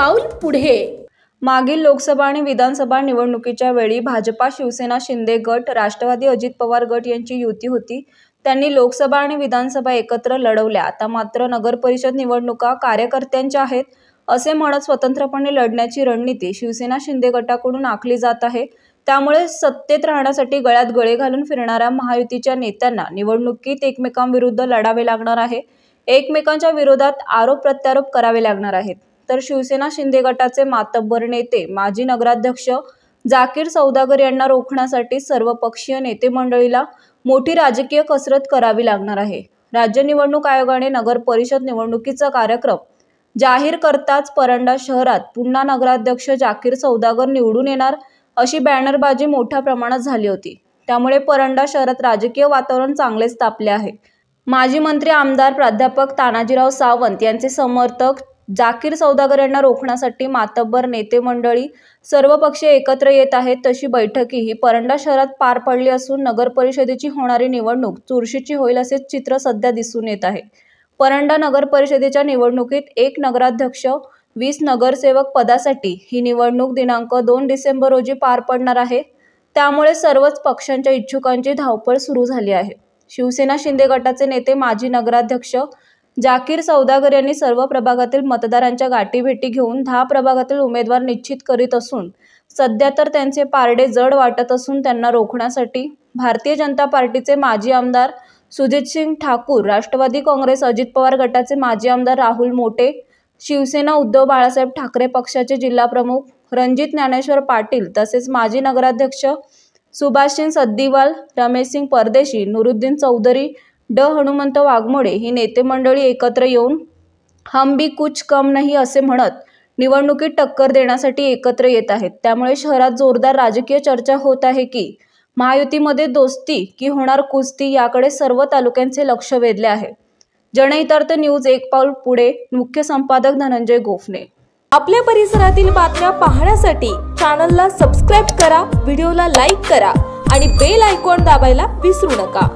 पाऊल पुढे। मागील लोकसभा आणि विधानसभा निवडणुकीच्या वेळी भाजपा, शिवसेना, शिंदे गट, राष्ट्रवादी, अजित पवार गट यांची युती होती। त्यांनी लोकसभा आणि विधानसभा एकत्र लढवल्या। आता मात्र नगरपरिषद निवडणुका कार्यकर्त्यांच्या आहेत असे म्हणत स्वतंत्रपणे लढण्याची रणनीती शिवसेना शिंदे गटाकडून आखली जात आहे। त्यामुळे सत्तेत राहण्यासाठी गळ्यात गळे घालून फिरणाऱ्या महायुतीच्या नेत्यांना निवडणुकीत एकमेकांविरुद्ध लढावे लागणार आहे। एकमेकांच्या विरोधात आरोप प्रत्यारोप करावे लागणार आहेत। तर शिवसेना शिंदे गटाचे मातब्बर नेते माजी नगराध्यक्ष जाकीर सौदागर यांना रोखण्यासाठी सर्वपक्षीय नेते मंडळीला मोठी राजकीय कसरत करावी लागणार आहे। राज्य निवडणूक आयोगाने नगर परिषद निवडणुकीचा कार्यक्रम जाहीर करताच परंडा शहरात पुन्हा नगराध्यक्ष जाकीर सौदागर निवडून येणार अशी बॅनरबाजी मोठ्या प्रमाणात झाली होती। त्यामुळे परंडा शहरात राजकीय वातावरण चांगलेच तापले आहे। माजी मंत्री आमदार प्राध्यापक तानाजीराव सावंत यांचे समर्थक जाकीर सौदागर यांना रोखण्यासाठी मातब्बर नेते मंडळी सर्वपक्षीय एकत्र येत आहेत। तशी बैठकीही परंडा शहरात पार पडली असून नगर परिषदेची होणारी निवडणूक चुरशीची होईल असे चित्र सध्या दिसून येत आहे। परंडा नगर परिषदेच्या निवडणुकीत 1 नगराध्यक्ष 20 नगरसेवक पदासाठी ही निवडणूक दिनांक 2 डिसेंबर रोजी पार पडणार आहे। त्यामुळे सर्वच पक्षांच्या इच्छुकांची धावपळ सुरू झाली आहे। शिवसेना शिंदे गटाचे नेते माजी नगराध्यक्ष जाकीर सौदागर यांनी सर्व प्रभागातील मतदारांच्या गाठीभेटी घेऊन 10 प्रभागातील उमेदवार निश्चित करीत असून सध्या तर त्यांचे पारडे जड वाटत असून त्यांना रोखण्यासाठी भारतीय जनता पार्टीचे माजी आमदार सुजितसिंह ठाकूर, राष्ट्रवादी काँग्रेस अजित पवार गटाचे माजी आमदार राहुल मोटे, शिवसेना उद्धव बाळासाहेब ठाकरे पक्षाचे जिल्हाप्रमुख रणजित ज्ञानेश्वर पाटील तसेच माजी नगराध्यक्ष सुभाषसिंह सद्दीवाल, रमेशसिंह परदेशी, नुरुद्दीन चौधरी, हनुमंत वाघमोडे ही नेते मंडळी एकत्र येऊन हम भी कुछ कम नहीं असे म्हणत निवडणुकीत टक्कर देण्यासाठी एकत्र येत आहेत। त्यामुळे शहरात जोरदार राजकीय चर्चा होत आहे की महायुतीमध्ये दोस्ती की होणार कुस्ती याकडे सर्व तालुक्यांचे लक्ष वेधले आहे। जनहितार्थ न्यूज एक पाऊल पुढे, मुख्य संपादक धनंजय गोफणे। आपल्या परिसरातील बातम्या पाहण्यासाठी चॅनलला सबस्क्राइब करा, व्हिडिओला लाईक करा आणि बेल आयकॉन दाबायला विसरू नका।